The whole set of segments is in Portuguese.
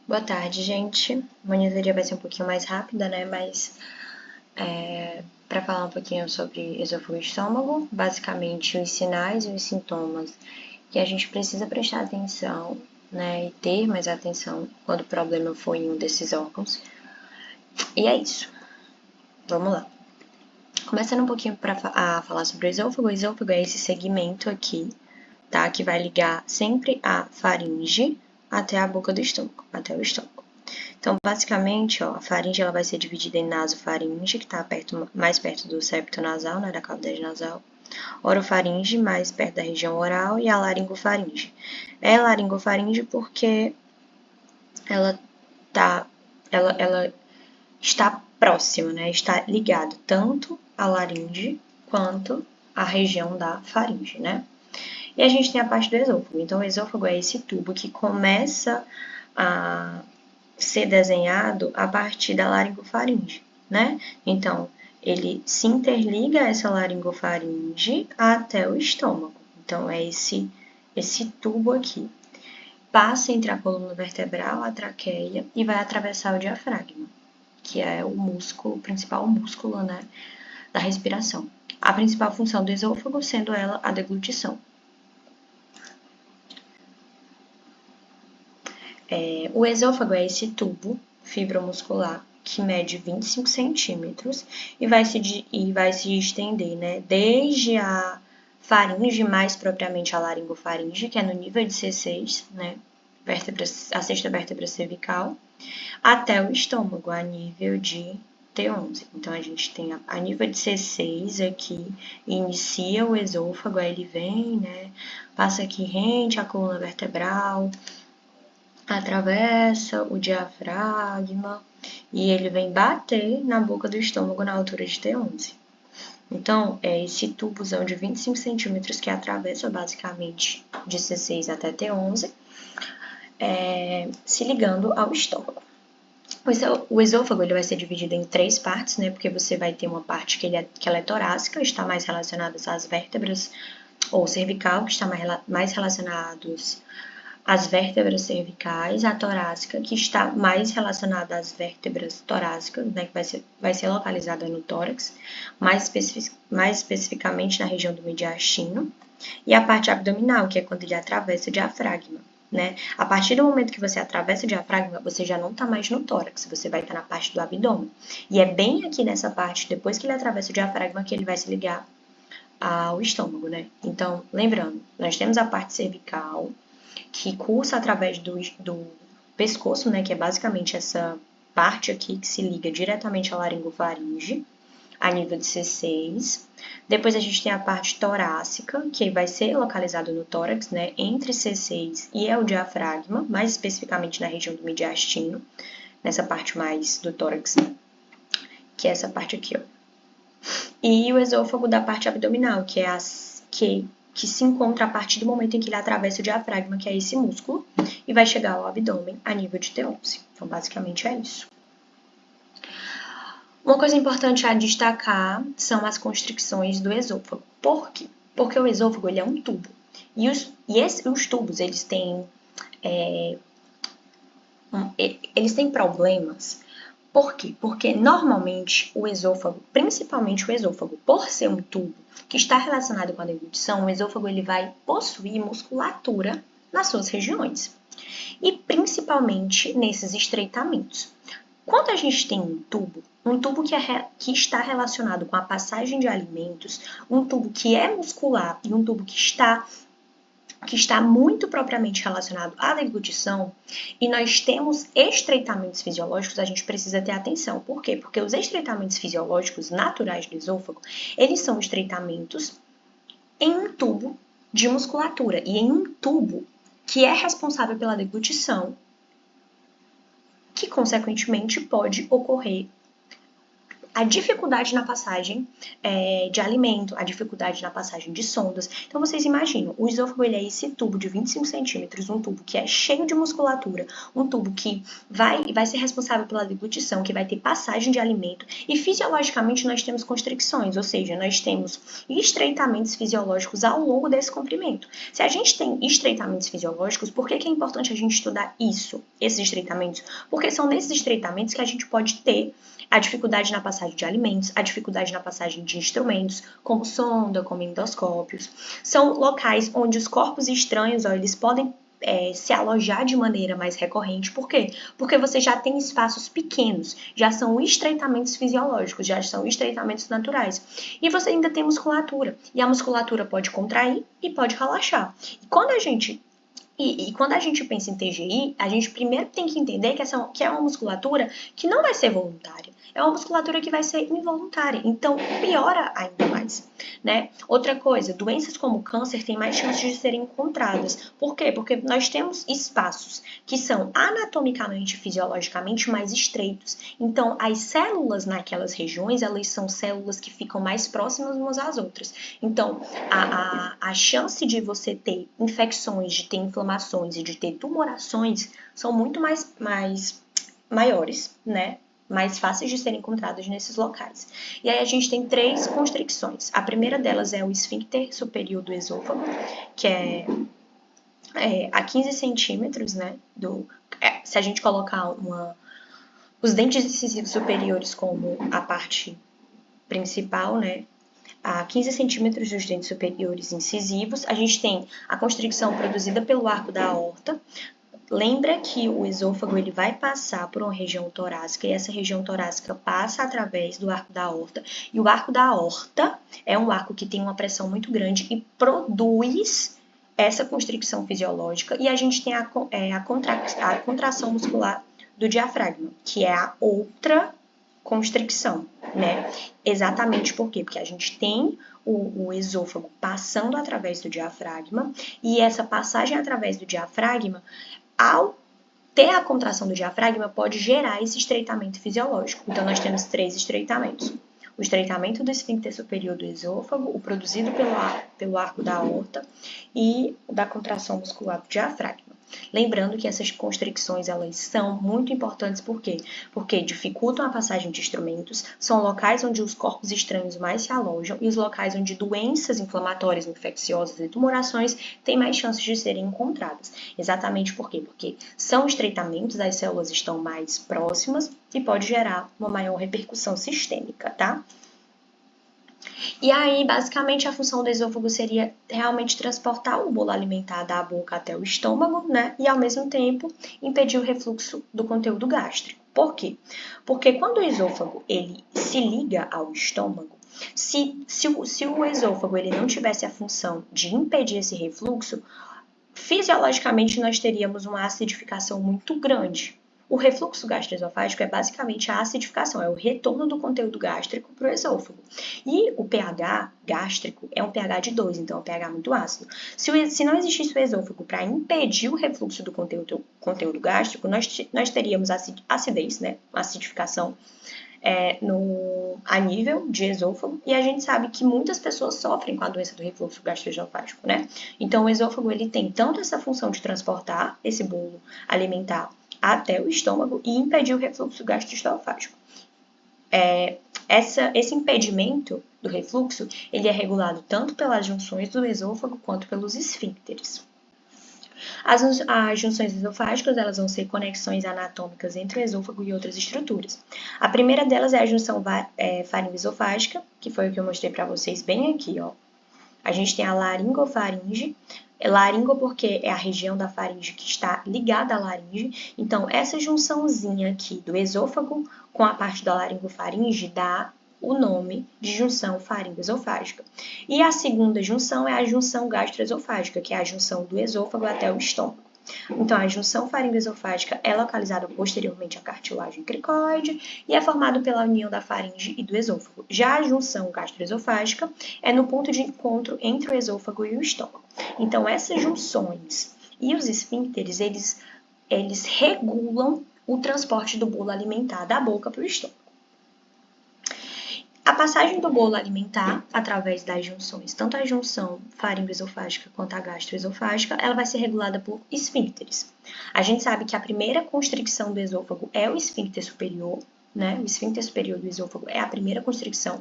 Boa tarde, gente. A monitoria vai ser um pouquinho mais rápida, né? Mas para falar um pouquinho sobre esôfago e estômago, basicamente os sinais e os sintomas que a gente precisa prestar atenção, né? E ter mais atenção quando o problema for em um desses órgãos. E é isso. Vamos lá. Começando um pouquinho a falar sobre o esôfago é esse segmento aqui, tá? Que vai ligar sempre a faringe até a boca do estômago, até o estômago. Então, basicamente, ó, a faringe ela vai ser dividida em nasofaringe, que está mais perto do septo nasal, né, da cavidade nasal, orofaringe, mais perto da região oral, e a laringofaringe. É laringofaringe porque ela, tá, ela está próxima, né, está ligado tanto à laringe quanto à região da faringe, né? E a gente tem a parte do esôfago. Então, o esôfago é esse tubo que começa a ser desenhado a partir da laringofaringe, né? Então, ele se interliga a essa laringofaringe até o estômago. Então, é esse tubo aqui. Passa entre a coluna vertebral, a traqueia e vai atravessar o diafragma, que é o músculo, o principal músculo, né, da respiração. A principal função do esôfago sendo ela a deglutição. O esôfago é esse tubo fibromuscular que mede 25 centímetros e vai se estender, né, desde a faringe, mais propriamente a laringofaringe, que é no nível de C6, né, a sexta vértebra cervical, até o estômago, a nível de T11. Então, a gente tem a nível de C6 aqui, inicia o esôfago, aí ele vem, né, passa aqui rente à coluna vertebral, atravessa o diafragma e ele vem bater na boca do estômago na altura de T11. Então, é esse tubozão de 25 centímetros que atravessa basicamente de C6 até T11, se ligando ao estômago. O esôfago ele vai ser dividido em 3 partes, né? Porque você vai ter uma parte que ela é torácica, está mais relacionada às vértebras, ou cervical, que está mais relacionados as vértebras cervicais, a torácica, que está mais relacionada às vértebras torácicas, né, que vai ser localizada no tórax, mais especificamente na região do mediastino, e a parte abdominal, que é quando ele atravessa o diafragma. Né? A partir do momento que você atravessa o diafragma, você já não está mais no tórax, você vai estar na parte do abdômen. E é bem aqui nessa parte, depois que ele atravessa o diafragma, que ele vai se ligar ao estômago, né? Então, lembrando, nós temos a parte cervical, que cursa através do pescoço, né, que é basicamente essa parte aqui que se liga diretamente à laringofaringe, a nível de C6. Depois a gente tem a parte torácica, que vai ser localizada no tórax, né, entre C6 e o diafragma, mais especificamente na região do mediastino, nessa parte mais do tórax, que é essa parte aqui, ó. E o esôfago da parte abdominal, que é que se encontra a partir do momento em que ele atravessa o diafragma, que é esse músculo, e vai chegar ao abdômen a nível de T11. Então, basicamente é isso. Uma coisa importante a destacar são as constricções do esôfago. Por quê? Porque o esôfago ele é um tubo. E os tubos, eles têm problemas. Por quê? Porque normalmente o esôfago, principalmente o esôfago, por ser um tubo que está relacionado com a deglutição, o esôfago ele vai possuir musculatura nas suas regiões. E principalmente nesses estreitamentos. Quando a gente tem um tubo que está relacionado com a passagem de alimentos, um tubo que é muscular e um tubo que está muito propriamente relacionado à deglutição, e nós temos estreitamentos fisiológicos, a gente precisa ter atenção. Por quê? Porque os estreitamentos fisiológicos naturais do esôfago, eles são estreitamentos em um tubo de musculatura e em um tubo que é responsável pela deglutição, que consequentemente pode ocorrer a dificuldade na passagem de alimento, a dificuldade na passagem de sondas. Então, vocês imaginam, o esôfago ele é esse tubo de 25 centímetros, um tubo que é cheio de musculatura, um tubo que vai ser responsável pela deglutição, que vai ter passagem de alimento, e fisiologicamente nós temos constricções, ou seja, nós temos estreitamentos fisiológicos ao longo desse comprimento. Se a gente tem estreitamentos fisiológicos, por que é importante a gente estudar isso, esses estreitamentos? Porque são nesses estreitamentos que a gente pode ter a dificuldade na passagem de alimentos, a dificuldade na passagem de instrumentos, como sonda, como endoscópios. São locais onde os corpos estranhos, eles podem se alojar de maneira mais recorrente. Por quê? Porque você já tem espaços pequenos, já são estreitamentos fisiológicos, já são estreitamentos naturais. E você ainda tem musculatura, e a musculatura pode contrair e pode relaxar. E quando a gente pensa em TGI, a gente primeiro tem que entender que é uma musculatura que não vai ser voluntária. É uma musculatura que vai ser involuntária. Então, piora ainda mais, né? Outra coisa, doenças como câncer têm mais chances de serem encontradas. Por quê? Porque nós temos espaços que são anatomicamente, fisiologicamente mais estreitos. Então, as células naquelas regiões, elas são células que ficam mais próximas umas às outras. Então, a chance de você ter infecções, de ter inflamações e de ter tumorações são muito maiores, né? Mais fáceis de serem encontradas nesses locais. E aí a gente tem 3 constricções. A primeira delas é o esfíncter superior do esôfago, que é a 15 centímetros, né? Se a gente colocar os dentes incisivos superiores como a parte principal, né? A 15 centímetros dos dentes superiores incisivos, a gente tem a constricção produzida pelo arco da aorta. Lembra que o esôfago ele vai passar por uma região torácica e essa região torácica passa através do arco da aorta. E o arco da aorta é um arco que tem uma pressão muito grande e produz essa constricção fisiológica. E a gente tem a contração muscular do diafragma, que é a outra constricção, né? Exatamente por quê? Porque a gente tem o esôfago passando através do diafragma e essa passagem através do diafragma, ao ter a contração do diafragma, pode gerar esse estreitamento fisiológico. Então, nós temos 3 estreitamentos. O estreitamento do esfíncter superior do esôfago, o produzido pelo arco da aorta e o da contração muscular do diafragma. Lembrando que essas constricções, elas são muito importantes, por quê? Porque dificultam a passagem de instrumentos, são locais onde os corpos estranhos mais se alojam e os locais onde doenças inflamatórias, infecciosas e tumorações têm mais chances de serem encontradas. Exatamente por quê? Porque são estreitamentos, as células estão mais próximas e pode gerar uma maior repercussão sistêmica, tá? E aí, basicamente, a função do esôfago seria realmente transportar o bolo alimentar da boca até o estômago, né? E, ao mesmo tempo, impedir o refluxo do conteúdo gástrico. Por quê? Porque quando o esôfago ele se liga ao estômago, se o esôfago ele não tivesse a função de impedir esse refluxo, fisiologicamente nós teríamos uma acidificação muito grande. O refluxo gastroesofágico é basicamente a acidificação, é o retorno do conteúdo gástrico para o esôfago. E o pH gástrico é um pH de 2, então é um pH muito ácido. Se não existisse o esôfago para impedir o refluxo do conteúdo gástrico, nós teríamos acidez, né? Acidificação a nível de esôfago, e a gente sabe que muitas pessoas sofrem com a doença do refluxo gastroesofágico, né? Então, o esôfago ele tem tanto essa função de transportar esse bolo alimentar até o estômago e impedir o refluxo gastroesofágico. Esse impedimento do refluxo, ele é regulado tanto pelas junções do esôfago quanto pelos esfíncteres. As junções esofágicas, elas vão ser conexões anatômicas entre o esôfago e outras estruturas. A primeira delas é a junção faringoesofágica, que foi o que eu mostrei para vocês bem aqui, ó. A gente tem a laringofaringe. Laringo porque é a região da faringe que está ligada à laringe. Então, essa junçãozinha aqui do esôfago com a parte da laringofaringe dá o nome de junção faringoesofágica. E a segunda junção é a junção gastroesofágica, que é a junção do esôfago até o estômago. Então, a junção faringoesofágica é localizada posteriormente à cartilagem cricoide e é formada pela união da faringe e do esôfago. Já a junção gastroesofágica é no ponto de encontro entre o esôfago e o estômago. Então, essas junções e os esfíncteres, eles regulam o transporte do bolo alimentar da boca para o estômago. passagem do bolo alimentar, através das junções, tanto a junção faringoesofágica quanto a gastroesofágica, ela vai ser regulada por esfíncteres. A gente sabe que a primeira constricção do esôfago é o esfíncter superior, né? O esfíncter superior do esôfago é a primeira constricção,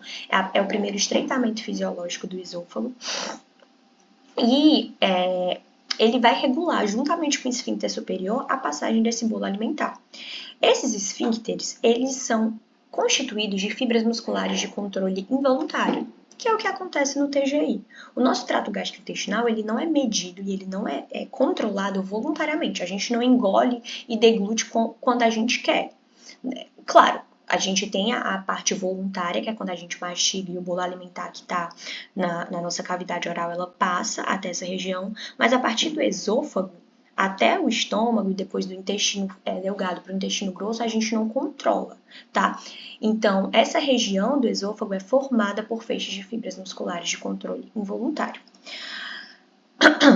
é o primeiro estreitamento fisiológico do esôfago. E ele vai regular, juntamente com o esfíncter superior, a passagem desse bolo alimentar. Esses esfíncteres, eles são constituídos de fibras musculares de controle involuntário, que é o que acontece no TGI. O nosso trato gastrointestinal, ele não é medido e ele não é controlado voluntariamente. A gente não engole e deglute quando a gente quer. Claro, a gente tem a parte voluntária, que é quando a gente mastiga e o bolo alimentar que está na nossa cavidade oral, ela passa até essa região, mas a partir do esôfago até o estômago e depois do intestino delgado para o intestino grosso, a gente não controla, tá? Então, essa região do esôfago é formada por feixes de fibras musculares de controle involuntário.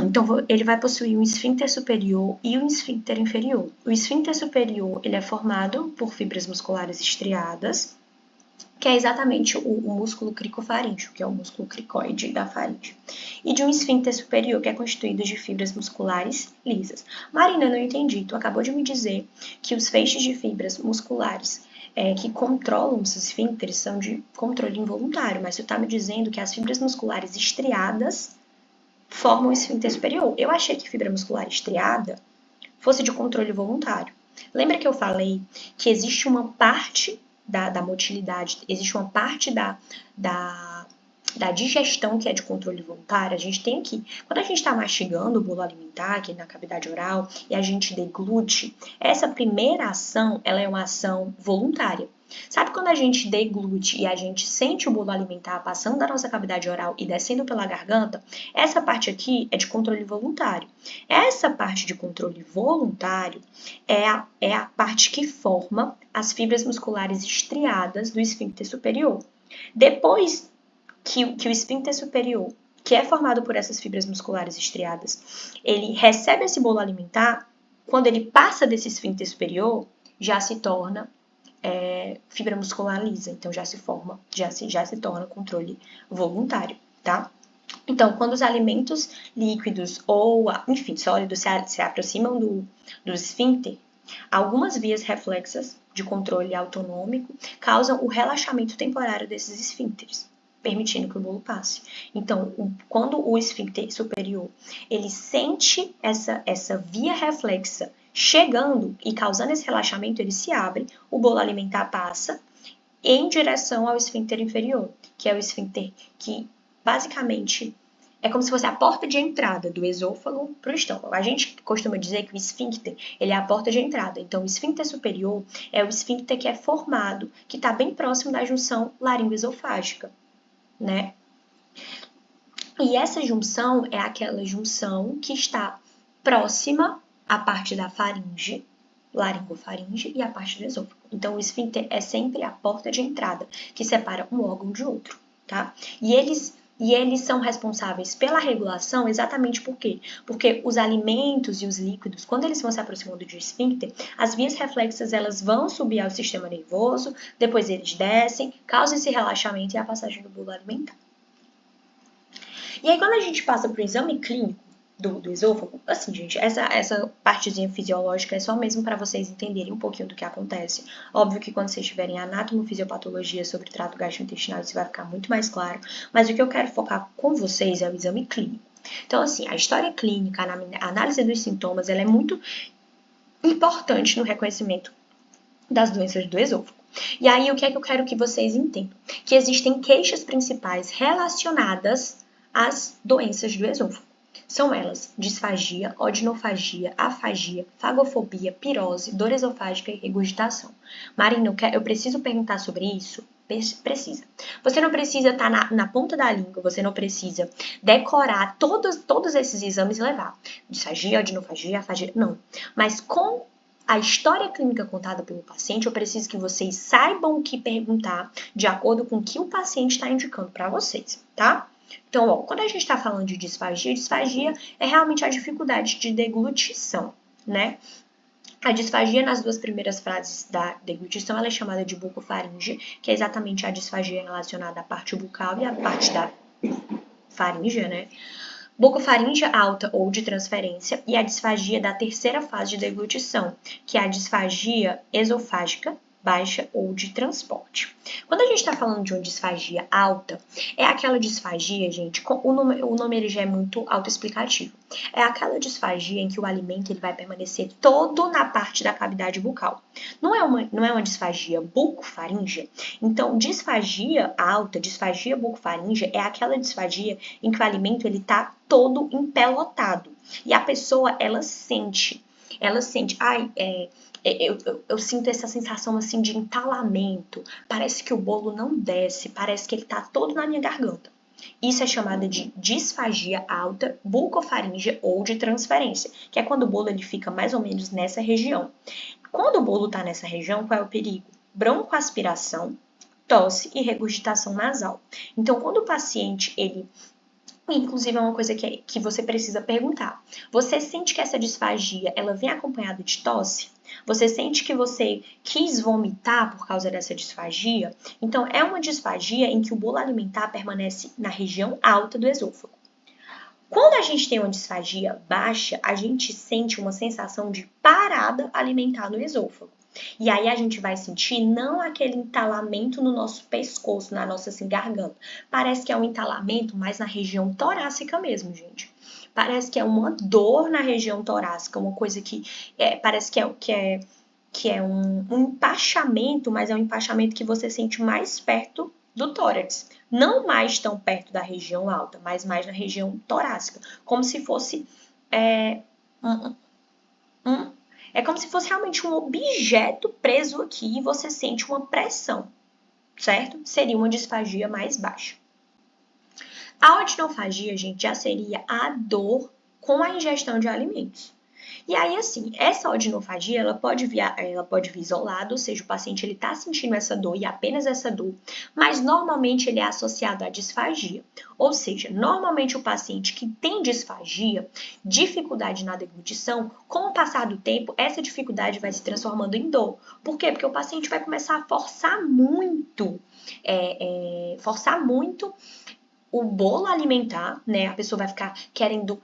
Então, ele vai possuir um esfíncter superior e um esfíncter inferior. O esfíncter superior, ele é formado por fibras musculares estriadas, que é exatamente o músculo cricofaríngeo, que é o músculo cricoide da faringe. E de um esfíncter superior, que é constituído de fibras musculares lisas. Marina, não entendi. Tu acabou de me dizer que os feixes de fibras musculares que controlam os esfíncteres são de controle involuntário, mas tu tá me dizendo que as fibras musculares estriadas formam o esfíncter superior. Eu achei que fibra muscular estriada fosse de controle voluntário. Lembra que eu falei que existe uma parte da motilidade, existe uma parte da digestão que é de controle voluntário? A gente tem que, quando a gente está mastigando o bolo alimentar aqui na cavidade oral e a gente deglute, essa primeira ação, ela é uma ação voluntária. Sabe quando a gente deglute e a gente sente o bolo alimentar passando da nossa cavidade oral e descendo pela garganta? Essa parte aqui é de controle voluntário. Essa parte de controle voluntário é a parte que forma as fibras musculares estriadas do esfíncter superior. Depois que o esfíncter superior, que é formado por essas fibras musculares estriadas, ele recebe esse bolo alimentar, quando ele passa desse esfíncter superior, já se torna fibra muscular lisa, então já se torna controle voluntário, tá? Então, quando os alimentos líquidos ou, enfim, sólidos se aproximam do esfíncter, algumas vias reflexas de controle autonômico causam o relaxamento temporário desses esfíncteres, permitindo que o bolo passe. Então, quando o esfíncter superior ele sente essa via reflexa chegando e causando esse relaxamento, ele se abre, o bolo alimentar passa em direção ao esfíncter inferior, que é o esfíncter que basicamente é como se fosse a porta de entrada do esôfago para o estômago. A gente costuma dizer que o esfíncter ele é a porta de entrada. Então, o esfíncter superior é o esfíncter que é formado, que está bem próximo da junção laringoesofágica, né? E essa junção é aquela junção que está próxima à parte da faringe, laringofaringe, e a parte do esôfago. Então, o esfíncter é sempre a porta de entrada, que separa um órgão de outro, tá? E eles são responsáveis pela regulação exatamente por quê? Porque os alimentos e os líquidos, quando eles vão se aproximando do esfíncter, as vias reflexas elas vão subir ao sistema nervoso, depois eles descem, causam esse relaxamento e a passagem do bolo alimentar. E aí, quando a gente passa para o exame clínico do esôfago, assim, gente, essa partezinha fisiológica é só mesmo para vocês entenderem um pouquinho do que acontece. Óbvio que quando vocês tiverem anatomofisiopatologia sobre trato gastrointestinal, isso vai ficar muito mais claro, mas o que eu quero focar com vocês é o exame clínico. Então, assim, a história clínica, a análise dos sintomas, ela é muito importante no reconhecimento das doenças do esôfago. E aí, o que é que eu quero que vocês entendam? Que existem queixas principais relacionadas às doenças do esôfago. São elas disfagia, odinofagia, afagia, fagofobia, pirose, dor esofágica e regurgitação. Marina, eu preciso perguntar sobre isso? Precisa. Você não precisa estar na ponta da língua, você não precisa decorar todos esses exames e levar. Disfagia, odinofagia, afagia, não. Mas com a história clínica contada pelo paciente, eu preciso que vocês saibam o que perguntar de acordo com o que o paciente está indicando para vocês, tá? Então, ó, quando a gente está falando de disfagia é realmente a dificuldade de deglutição, né? A disfagia nas duas primeiras fases da deglutição ela é chamada de bucofaringe, que é exatamente a disfagia relacionada à parte bucal e à parte da faringe, né? Bucofaringe alta ou de transferência e a disfagia da terceira fase de deglutição, que é a disfagia esofágica baixa ou de transporte. Quando a gente está falando de uma disfagia alta, é aquela disfagia, gente, o nome ele já é muito autoexplicativo. É aquela disfagia em que o alimento ele vai permanecer todo na parte da cavidade bucal. Não é uma disfagia bucofaríngea. Então, disfagia alta, disfagia bucofaríngea é aquela disfagia em que o alimento ele está todo empelotado. E a pessoa, ela sente, eu sinto essa sensação assim de entalamento, parece que o bolo não desce, parece que ele tá todo na minha garganta. Isso é chamado de disfagia alta, bucofaríngea ou de transferência, que é quando o bolo ele fica mais ou menos nessa região. Quando o bolo tá nessa região, qual é o perigo? Broncoaspiração, tosse e regurgitação nasal. Então, quando o paciente ele inclusive, é uma coisa que você precisa perguntar. Você sente que essa disfagia, ela vem acompanhada de tosse? Você sente que você quis vomitar por causa dessa disfagia? Então, é uma disfagia em que o bolo alimentar permanece na região alta do esôfago. Quando a gente tem uma disfagia baixa, a gente sente uma sensação de parada alimentar no esôfago. E aí a gente vai sentir não aquele entalamento no nosso pescoço, na nossa assim, garganta. Parece que é um entalamento mais na região torácica mesmo, gente. Parece que é uma dor na região torácica, uma coisa que parece que é um empachamento, mas é um empachamento que você sente mais perto do tórax. Não mais tão perto da região alta, mas mais na região torácica. Como se fosse é como se fosse realmente um objeto preso aqui e você sente uma pressão, certo? Seria uma disfagia mais baixa. A odinofagia, gente, já seria a dor com a ingestão de alimentos. E aí, assim, essa odinofagia, ela pode vir isolada, ou seja, o paciente ele está sentindo essa dor e apenas essa dor, mas normalmente ele é associado à disfagia. Ou seja, normalmente o paciente que tem disfagia, dificuldade na deglutição, com o passar do tempo, essa dificuldade vai se transformando em dor. Por quê? Porque o paciente vai começar a forçar muito o bolo alimentar, né? A pessoa vai ficar querendo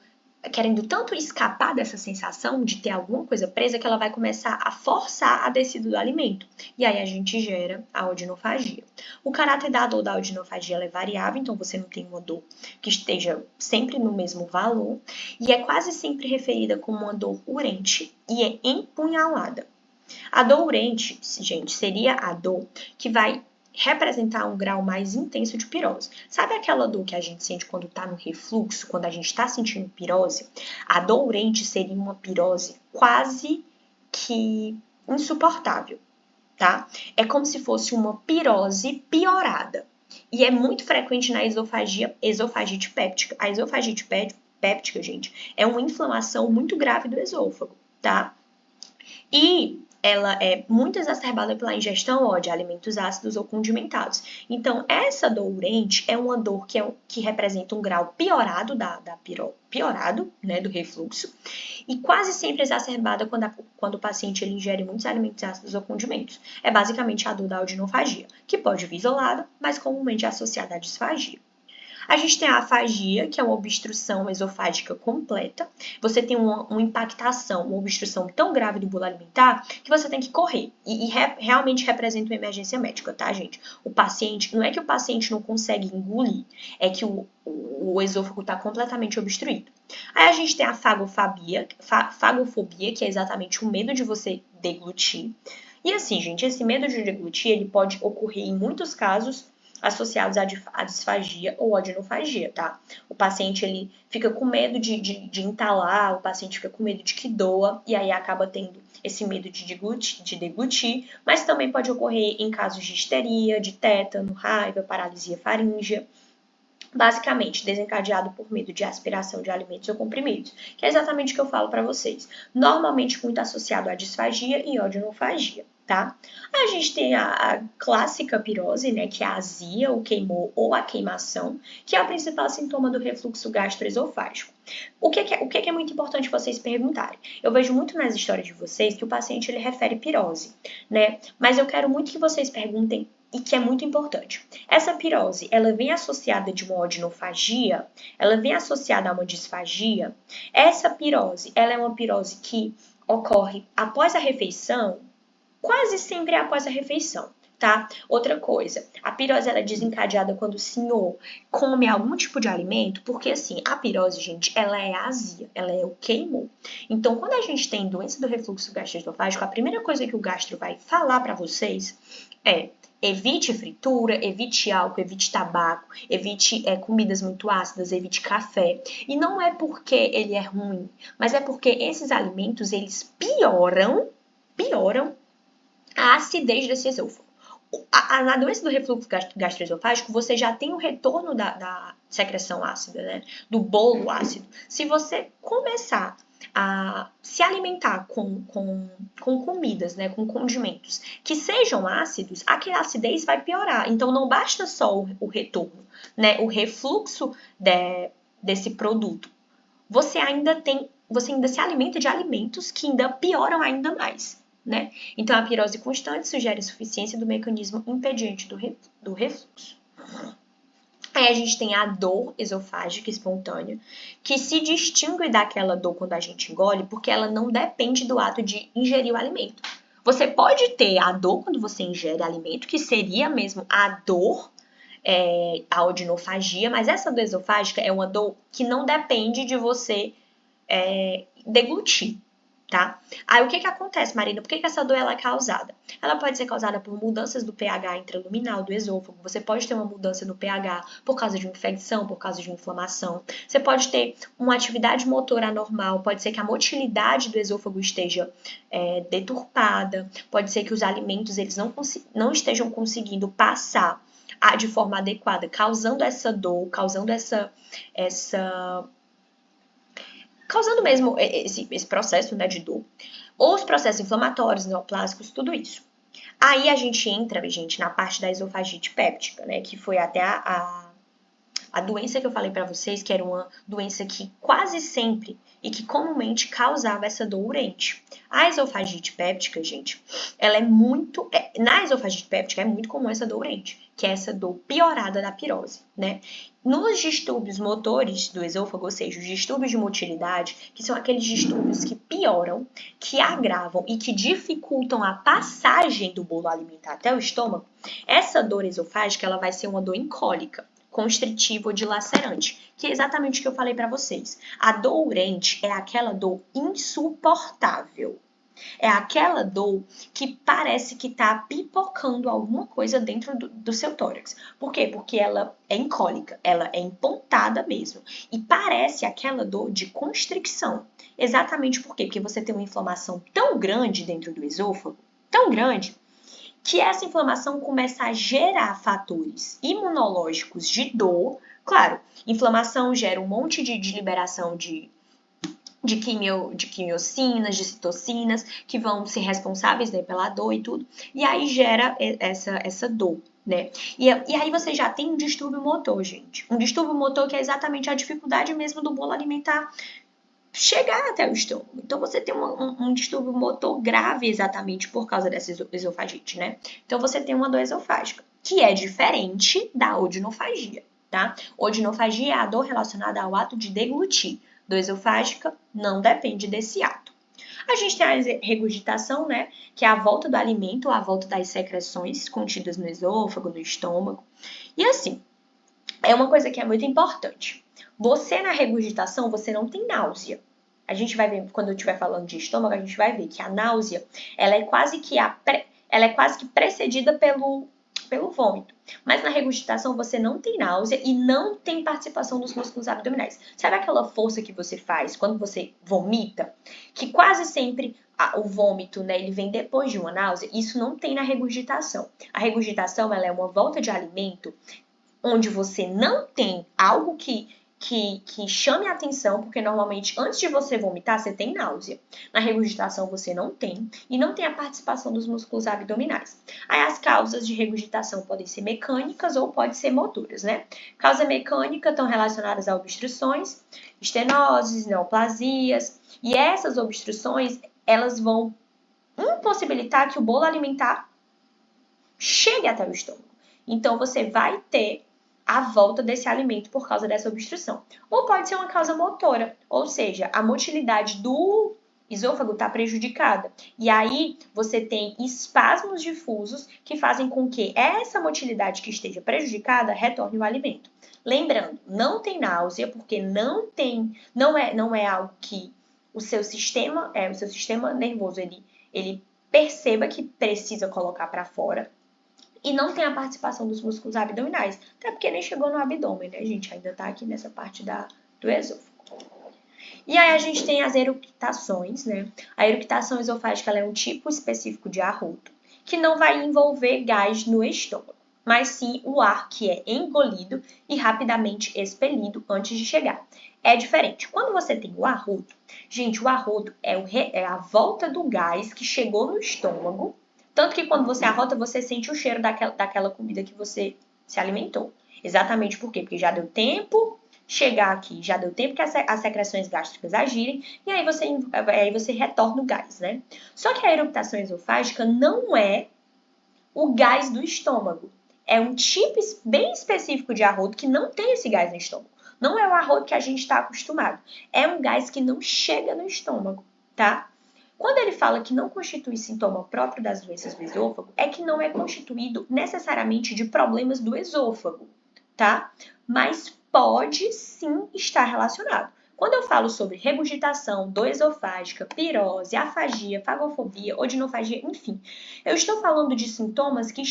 tanto escapar dessa sensação de ter alguma coisa presa que ela vai começar a forçar a descida do alimento. E aí a gente gera a odinofagia. O caráter da dor da odinofagia é variável, então você não tem uma dor que esteja sempre no mesmo valor e é quase sempre referida como uma dor urente e é empunhalada. A dor urente, gente, seria a dor que vai representar um grau mais intenso de pirose. Sabe aquela dor que a gente sente quando está no refluxo, quando a gente está sentindo pirose? A dor urente seria uma pirose quase que insuportável, tá? É como se fosse uma pirose piorada. E é muito frequente na esofagite péptica. A esofagite péptica, gente, é uma inflamação muito grave do esôfago, tá? E ela é muito exacerbada pela ingestão de alimentos ácidos ou condimentados. Então, essa dor urente é uma dor que representa um grau piorado né, do refluxo e quase sempre exacerbada quando o paciente ele ingere muitos alimentos ácidos ou condimentos. É basicamente a dor da odinofagia, que pode vir isolada, mas comumente associada à disfagia. A gente tem a afagia, que é uma obstrução esofágica completa. Você tem uma impactação, uma obstrução tão grave do bolo alimentar que você tem que correr. E realmente representa uma emergência médica, tá, gente? O paciente, não é que o paciente não consegue engolir, é que o esôfago está completamente obstruído. Aí a gente tem a fagofobia, que é exatamente o medo de você deglutir. E assim, gente, esse medo de deglutir, ele pode ocorrer em muitos casos associados à disfagia ou odinofagia, tá? O paciente, ele fica com medo de entalar, o paciente fica com medo de que doa, e aí acaba tendo esse medo de deglutir, mas também pode ocorrer em casos de histeria, de tétano, raiva, paralisia faríngea. basicamente desencadeado por medo de aspiração de alimentos ou comprimidos, que é exatamente o que eu falo para vocês. Normalmente muito associado à disfagia e odinofagia, tá? A gente tem a clássica pirose, né, que é a azia, o queimor ou a queimação, que é o principal sintoma do refluxo gastroesofágico. O que é muito importante vocês perguntarem? Eu vejo muito nas histórias de vocês que o paciente ele refere pirose, né? Mas eu quero muito que vocês perguntem e que é muito importante. Essa pirose, ela vem associada de uma odinofagia? Ela vem associada a uma disfagia? Essa pirose, ela é uma pirose que ocorre após a refeição? Quase sempre é após a refeição, tá? Outra coisa, a pirose ela é desencadeada quando o senhor come algum tipo de alimento, porque assim, a pirose, gente, ela é azia, ela é o queimou. Então, quando a gente tem doença do refluxo gastroesofágico, a primeira coisa que o gastro vai falar para vocês é: evite fritura, evite álcool, evite tabaco, evite comidas muito ácidas, evite café. E não é porque ele é ruim, mas é porque esses alimentos, eles pioram a acidez desse esôfago. Na doença do refluxo gastroesofágico, você já tem o retorno da secreção ácida, né? Do bolo ácido. Se você começar a se alimentar com comidas, né, com condimentos que sejam ácidos, aquela acidez vai piorar. Então, não basta só o retorno, né, o refluxo desse produto. Você ainda se alimenta de alimentos que ainda pioram ainda mais, né? Então, a pirose constante sugere insuficiência do mecanismo impediente do refluxo. Aí a gente tem a dor esofágica espontânea, que se distingue daquela dor quando a gente engole, porque ela não depende do ato de ingerir o alimento. Você pode ter a dor quando você ingere alimento, que seria mesmo a dor, a odinofagia, mas essa dor esofágica é uma dor que não depende de você deglutir, tá? Aí o que acontece, Marina? Por que essa dor ela é causada? Ela pode ser causada por mudanças do pH intraluminal do esôfago. Você pode ter uma mudança no pH por causa de uma infecção, por causa de uma inflamação. Você pode ter uma atividade motora anormal. Pode ser que a motilidade do esôfago esteja deturpada. Pode ser que os alimentos eles não estejam conseguindo passar de forma adequada, causando essa dor, causando causando mesmo esse processo, né, de dor. Ou os processos inflamatórios, neoplásicos, tudo isso. Aí a gente entra, gente, na parte da esofagite péptica, né, que foi até a doença que eu falei para vocês, que era uma doença que quase sempre e que comumente causava essa dor urente. A esofagite péptica, gente, ela é muito... na esofagite péptica é muito comum essa dor urente, que é essa dor piorada da pirose, né? Nos distúrbios motores do esôfago, ou seja, os distúrbios de motilidade, que são aqueles distúrbios que pioram, que agravam e que dificultam a passagem do bolo alimentar até o estômago, essa dor esofágica ela vai ser uma dor incólica, constritiva ou dilacerante, que é exatamente o que eu falei para vocês. A dor urente é aquela dor insuportável. É aquela dor que parece que está pipocando alguma coisa dentro do seu tórax. Por quê? Porque ela é incólica, ela é empontada mesmo. E parece aquela dor de constricção. Exatamente por quê? Porque você tem uma inflamação tão grande dentro do esôfago, tão grande, que essa inflamação começa a gerar fatores imunológicos de dor. Claro, inflamação gera um monte de liberação de quimiocinas, de citocinas, que vão ser responsáveis, né, pela dor e tudo. E aí gera essa dor, né? E aí você já tem um distúrbio motor, gente. Um distúrbio motor que é exatamente a dificuldade mesmo do bolo alimentar chegar até o estômago. Então, você tem um distúrbio motor grave exatamente por causa dessa esofagite, né? Então, você tem uma dor esofágica, que é diferente da odinofagia, tá? Odinofagia é a dor relacionada ao ato de deglutir. Dor esofágica não depende desse ato. A gente tem a regurgitação, né? Que é a volta do alimento, a volta das secreções contidas no esôfago, no estômago. E assim, é uma coisa que é muito importante. Você na regurgitação, você não tem náusea. A gente vai ver, quando eu estiver falando de estômago, a gente vai ver que a náusea, ela é quase que precedida pelo vômito. Mas na regurgitação você não tem náusea e não tem participação dos músculos abdominais. Sabe aquela força que você faz quando você vomita? Que quase sempre o vômito, né, ele vem depois de uma náusea. Isso não tem na regurgitação. A regurgitação, ela é uma volta de alimento onde você não tem algo que chame a atenção, porque normalmente antes de você vomitar, você tem náusea. Na regurgitação você não tem, e não tem a participação dos músculos abdominais. Aí as causas de regurgitação podem ser mecânicas ou podem ser motoras, né? Causa mecânica estão relacionadas a obstruções, estenoses, neoplasias, e essas obstruções, elas vão impossibilitar que o bolo alimentar chegue até o estômago. Então, você vai ter a volta desse alimento por causa dessa obstrução. Ou pode ser uma causa motora, ou seja, a motilidade do esôfago está prejudicada. E aí, você tem espasmos difusos que fazem com que essa motilidade que esteja prejudicada retorne o alimento. Lembrando, não tem náusea, porque não é algo que o seu sistema nervoso ele perceba que precisa colocar para fora. E não tem a participação dos músculos abdominais. Até porque nem chegou no abdômen, né, gente? Ainda tá aqui nessa parte do esôfago. E aí a gente tem as eructações, né? A eructação esofágica ela é um tipo específico de arroto, que não vai envolver gás no estômago, mas sim o ar que é engolido e rapidamente expelido antes de chegar. É diferente. Quando você tem o arroto, gente, o arroto é a volta do gás que chegou no estômago. Tanto que quando você arrota, você sente o cheiro daquela comida que você se alimentou. Exatamente por quê? Porque já deu tempo chegar aqui, já deu tempo que as secreções gástricas agirem, e aí você retorna o gás, né? Só que a eructação esofágica não é o gás do estômago. É um tipo bem específico de arroto que não tem esse gás no estômago. Não é o arroto que a gente está acostumado. É um gás que não chega no estômago, tá? Quando ele fala que não constitui sintoma próprio das doenças do esôfago, é que não é constituído necessariamente de problemas do esôfago, tá? Mas pode sim estar relacionado. Quando eu falo sobre regurgitação, dor esofágica, pirose, afagia, fagofobia, odinofagia, enfim, eu estou falando de sintomas que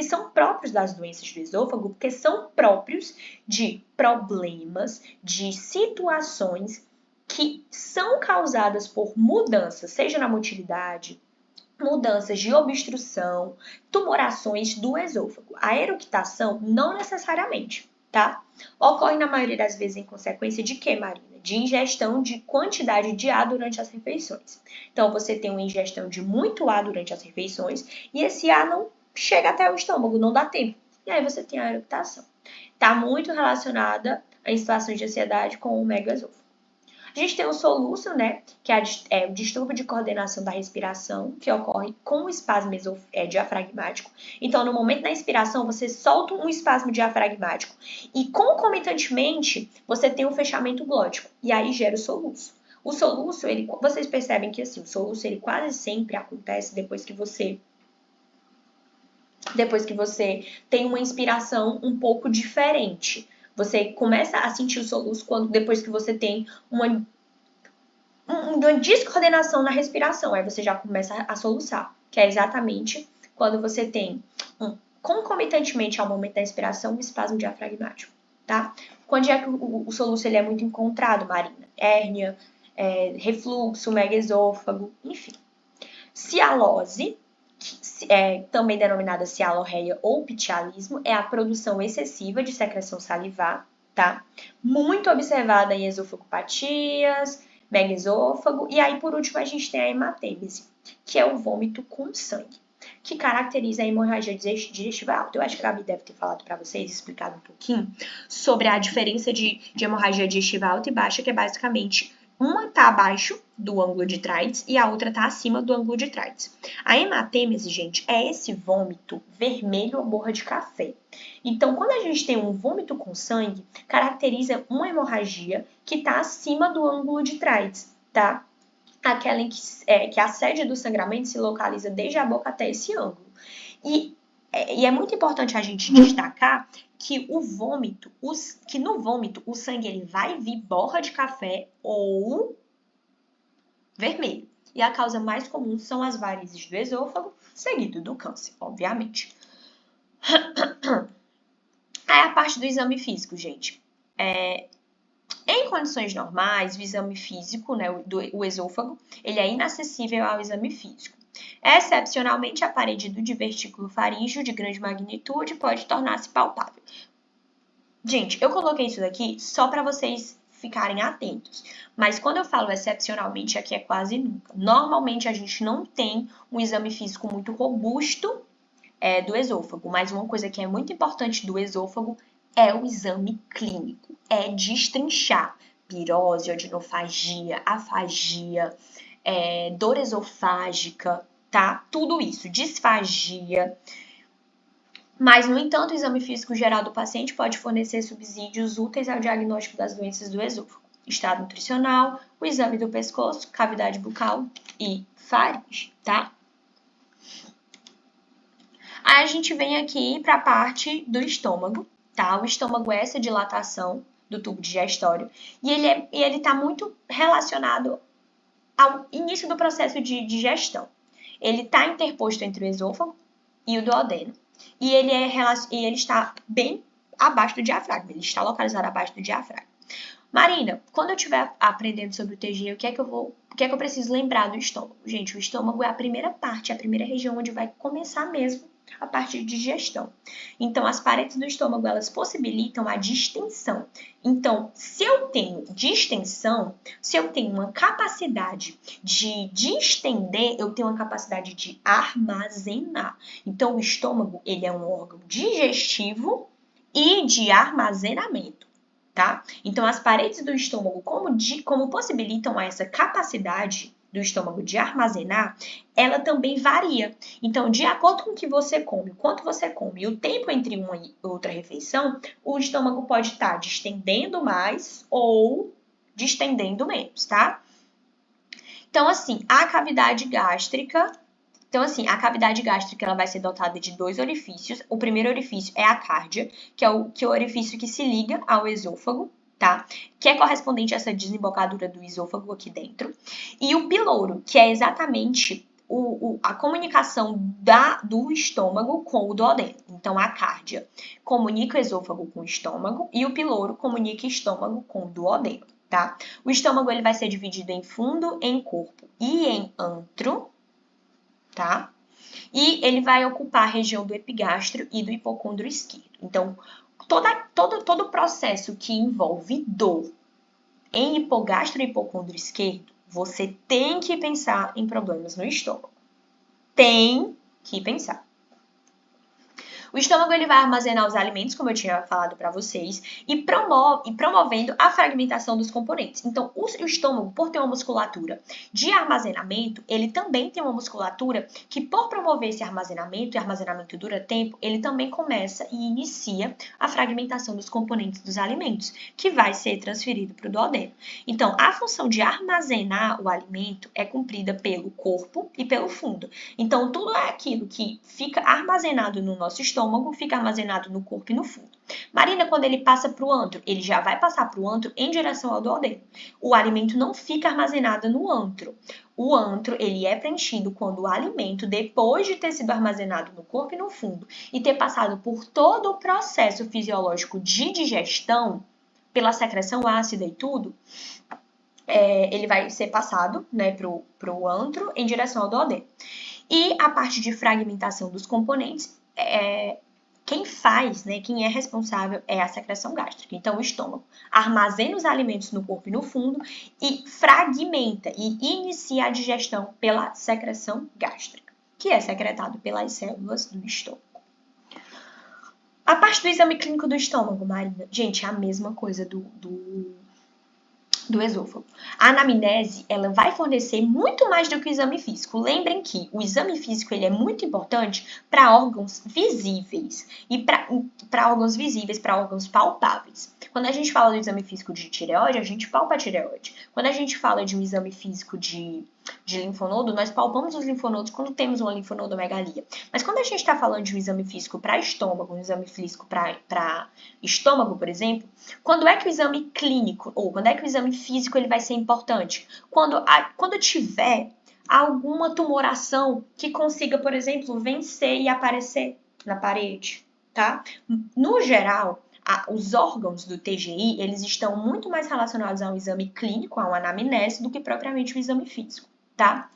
são próprios das doenças do esôfago, porque são próprios de problemas, de situações que são causadas por mudanças, seja na motilidade, mudanças de obstrução, tumorações do esôfago. A eructação não necessariamente, tá? Ocorre na maioria das vezes em consequência de quê, Marina? De ingestão de quantidade de ar durante as refeições. Então, você tem uma ingestão de muito ar durante as refeições e esse ar não chega até o estômago, não dá tempo. E aí você tem a eructação. Está muito relacionada em situações de ansiedade com o megaesôfago. A gente tem o soluço, né, que é o distúrbio de coordenação da respiração, que ocorre com o espasmo diafragmático. Então, no momento da inspiração, você solta um espasmo diafragmático e, concomitantemente, você tem um fechamento glótico, e aí gera o soluço. O soluço, vocês percebem que assim, o soluço ele quase sempre acontece depois que você tem uma inspiração um pouco diferente. Você começa a sentir o soluço depois que você tem uma descoordenação na respiração. Aí você já começa a soluçar, que é exatamente quando você tem, concomitantemente ao momento da inspiração, um espasmo diafragmático, tá? Quando é que o soluço ele é muito encontrado, Marina? Hérnia, refluxo, megaesôfago, enfim. Cialose, também denominada cialorreia ou pitialismo, é a produção excessiva de secreção salivar, tá? Muito observada em esofagopatias, megaesôfago, e aí por último a gente tem a hematêmese, que é o vômito com sangue, que caracteriza a hemorragia digestiva alta. Eu acho que a Gabi deve ter falado para vocês, explicado um pouquinho, sobre a diferença de hemorragia digestiva alta e baixa, que é basicamente uma está abaixo do ângulo de Treitz e a outra está acima do ângulo de Treitz. A hematêmese, gente, é esse vômito vermelho ou borra de café. Então, quando a gente tem um vômito com sangue, caracteriza uma hemorragia que está acima do ângulo de Treitz, tá? Aquela em que a sede do sangramento se localiza desde a boca até esse ângulo. E é muito importante a gente destacar que no vômito o sangue ele vai vir borra de café ou vermelho. E a causa mais comum são as varizes do esôfago, seguido do câncer, obviamente. Aí a parte do exame físico, gente. Em condições normais, o exame físico, né, o esôfago, ele é inacessível ao exame físico. Excepcionalmente, a parede do divertículo faríngeo de grande magnitude pode tornar-se palpável. Gente, eu coloquei isso daqui só para vocês ficarem atentos. Mas quando eu falo excepcionalmente, aqui é quase nunca. Normalmente a gente não tem um exame físico muito robusto do esôfago, mas uma coisa que é muito importante do esôfago é o exame clínico, é destrinchar pirose, odinofagia, afagia, dor esofágica, tá? Tudo isso, disfagia. Mas, no entanto, o exame físico geral do paciente pode fornecer subsídios úteis ao diagnóstico das doenças do esôfago, estado nutricional, o exame do pescoço, cavidade bucal e faringe, tá? Aí a gente vem aqui para a parte do estômago, tá? O estômago é essa dilatação do tubo digestório e ele está muito relacionado ao início do processo de digestão. Ele está interposto entre o esôfago e o duodeno. E ele está bem abaixo do diafragma, ele está localizado abaixo do diafragma. Marina, quando eu estiver aprendendo sobre o TG, o que é que eu preciso lembrar do estômago? Gente, o estômago é a primeira parte, a primeira região onde vai começar mesmo a parte de digestão. Então, as paredes do estômago, elas possibilitam a distensão. Então, se eu tenho distensão, se eu tenho uma capacidade de distender, eu tenho uma capacidade de armazenar. Então, o estômago, ele é um órgão digestivo e de armazenamento, tá? Então, as paredes do estômago, como possibilitam essa capacidade do estômago de armazenar, ela também varia. Então, de acordo com o que você come, o quanto você come e o tempo entre uma e outra refeição, o estômago pode estar distendendo mais ou distendendo menos, tá? Então, assim, a cavidade gástrica ela vai ser dotada de 2 orifícios. O primeiro orifício é a cárdia, que é o orifício que se liga ao esôfago, tá? Que é correspondente a essa desembocadura do esôfago aqui dentro. E o piloro, que é exatamente a comunicação do estômago com o duodeno. Então, a cárdia comunica o esôfago com o estômago e o piloro comunica o estômago com o duodeno, tá? O estômago ele vai ser dividido em fundo, em corpo e em antro, tá? E ele vai ocupar a região do epigastro e do hipocôndrio esquerdo. Então, todo o processo que envolve dor em hipogastro e hipocôndrio esquerdo, você tem que pensar em problemas no estômago. Tem que pensar. O estômago ele vai armazenar os alimentos, como eu tinha falado para vocês, e promovendo a fragmentação dos componentes. Então, o estômago, por ter uma musculatura de armazenamento, ele também tem uma musculatura que, por promover esse armazenamento, e armazenamento dura tempo, ele também começa e inicia a fragmentação dos componentes dos alimentos, que vai ser transferido para o duodeno. Então, a função de armazenar o alimento é cumprida pelo corpo e pelo fundo. Então, tudo aquilo que fica armazenado no nosso estômago fica armazenado no corpo e no fundo. Marina, quando ele passa para o antro, ele já vai passar para o antro em direção ao duodeno. O alimento não fica armazenado no antro. O antro, ele é preenchido quando o alimento, depois de ter sido armazenado no corpo e no fundo e ter passado por todo o processo fisiológico de digestão, pela secreção ácida e tudo, ele vai ser passado, né, para o antro em direção ao duodeno. E a parte de fragmentação dos componentes, quem faz, né, quem é responsável é a secreção gástrica. Então, o estômago armazena os alimentos no corpo e no fundo e fragmenta e inicia a digestão pela secreção gástrica, que é secretado pelas células do estômago. A parte do exame clínico do estômago, Marina, gente, é a mesma coisa do esôfago. A anamnese, ela vai fornecer muito mais do que o exame físico. Lembrem que o exame físico ele é muito importante para órgãos visíveis e para órgãos palpáveis. Quando a gente fala do exame físico de tireoide, a gente palpa a tireoide. Quando a gente fala de um exame físico de linfonodo, nós palpamos os linfonodos quando temos uma linfonodomegalia. Mas quando a gente está falando de um exame físico para estômago, um exame físico para estômago, por exemplo, quando é que o exame clínico, ou quando é que o exame físico ele vai ser importante? Quando tiver alguma tumoração que consiga, por exemplo, vencer e aparecer na parede, tá? No geral, os órgãos do TGI, eles estão muito mais relacionados ao exame clínico, a uma anamnese, do que propriamente o exame físico, tá?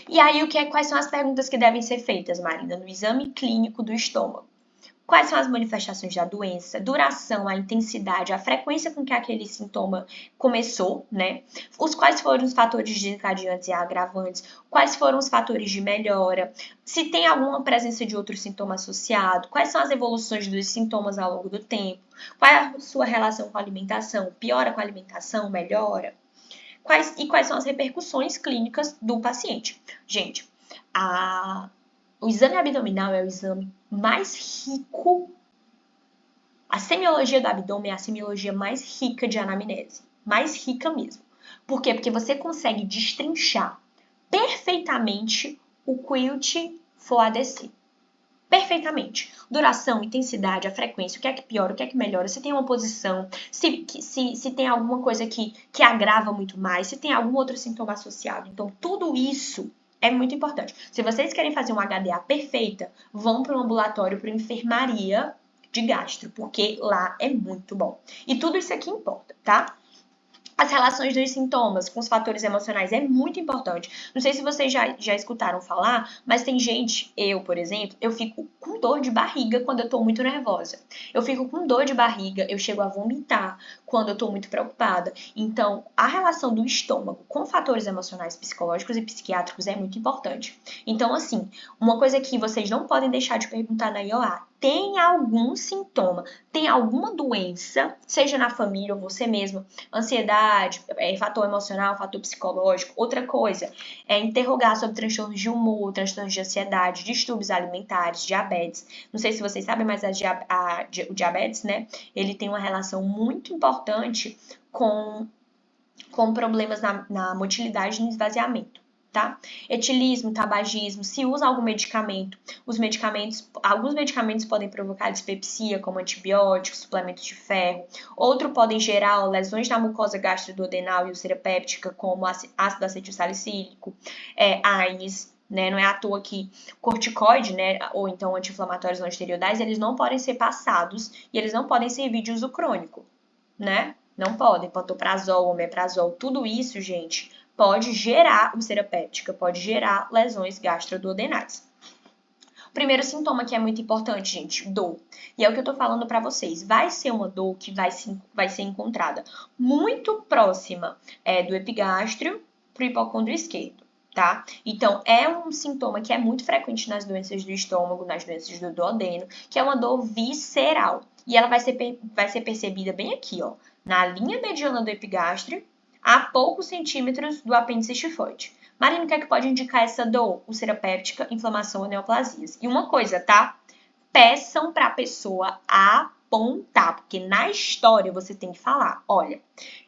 E aí, quais são as perguntas que devem ser feitas, Marina, no exame clínico do estômago? quais são as manifestações da doença, duração, a intensidade, a frequência com que aquele sintoma começou, né? Quais foram os fatores desencadeantes e agravantes, quais foram os fatores de melhora, se tem alguma presença de outro sintoma associado, quais são as evoluções dos sintomas ao longo do tempo, qual é a sua relação com a alimentação, piora com a alimentação, melhora? Quais são as repercussões clínicas do paciente? Gente, o exame abdominal é o exame mais rico. A semiologia do abdômen é a semiologia mais rica de anamnese. Mais rica mesmo. Por quê? Porque você consegue destrinchar perfeitamente o quilt FOADC. Perfeitamente. Duração, intensidade, a frequência, o que é que piora, o que é que melhora, se tem uma posição, se tem alguma coisa que agrava muito mais, se tem algum outro sintoma associado. Então, tudo isso é muito importante. Se vocês querem fazer uma HDA perfeita, vão para um ambulatório, para enfermaria de gastro, porque lá é muito bom. E tudo isso aqui importa, tá? As relações dos sintomas com os fatores emocionais é muito importante. Não sei se vocês já escutaram falar, mas tem gente, eu, por exemplo, eu fico com dor de barriga quando eu tô muito nervosa. Eu fico com dor de barriga, eu chego a vomitar quando eu tô muito preocupada. Então, a relação do estômago com fatores emocionais, psicológicos e psiquiátricos é muito importante. Então, assim, uma coisa que vocês não podem deixar de perguntar na IOA: tem algum sintoma, tem alguma doença, seja na família ou você mesmo, ansiedade, fator emocional, fator psicológico. Outra coisa é interrogar sobre transtornos de humor, transtornos de ansiedade, distúrbios alimentares, diabetes. Não sei se vocês sabem, mas o diabetes, né, ele tem uma relação muito importante com problemas na motilidade e no esvaziamento. Tá? Etilismo, tabagismo, se usa algum medicamento, alguns medicamentos podem provocar dispepsia, como antibióticos, suplementos de ferro. Outros podem gerar lesões na mucosa gastroduodenal e úlcera péptica, como ácido acetilsalicílico, AINES, né? Não é à toa que corticoide, né, ou então anti-inflamatórios não esteroidais, eles não podem ser passados e eles não podem servir de uso crônico, né? Não podem, pantoprazol, omeprazol, tudo isso, gente, pode gerar úlcera péptica, pode gerar lesões gastroduodenais. O primeiro sintoma que é muito importante, gente, dor. E é o que eu tô falando pra vocês. Vai ser uma dor que vai ser encontrada muito próxima do epigástrio pro hipocôndrio esquerdo, tá? Então, é um sintoma que é muito frequente nas doenças do estômago, nas doenças do duodeno, que é uma dor visceral. E ela vai ser percebida bem aqui, ó, na linha mediana do epigástrio, a poucos centímetros do apêndice xifoide. Marina, o que é que pode indicar essa dor? Úlcera péptica, inflamação ou neoplasias. E uma coisa, tá? Peçam para a pessoa apontar, porque na história você tem que falar, olha,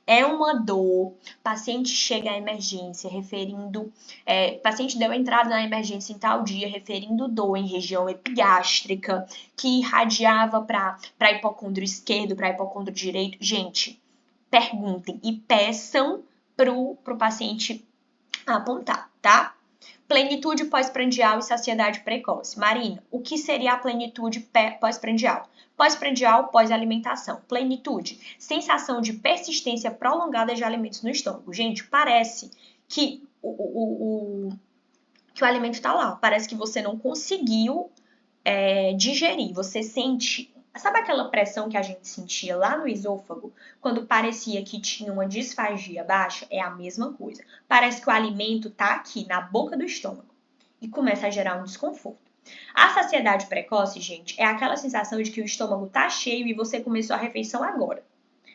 é uma dor, paciente chega à emergência referindo, paciente deu entrada na emergência em tal dia, referindo dor em região epigástrica, que irradiava para hipocôndrio esquerdo, para hipocôndrio direito. Gente, perguntem e peçam pro paciente apontar, tá? Plenitude pós-prandial e saciedade precoce. Marina, o que seria a plenitude pós-prandial? Pós-prandial, pós-alimentação. Plenitude, sensação de persistência prolongada de alimentos no estômago. Gente, parece que o alimento tá lá. Parece que você não conseguiu digerir. Você sente... Sabe aquela pressão que a gente sentia lá no esôfago, quando parecia que tinha uma disfagia baixa? É a mesma coisa. Parece que o alimento tá aqui, na boca do estômago, e começa a gerar um desconforto. A saciedade precoce, gente, é aquela sensação de que o estômago tá cheio e você começou a refeição agora.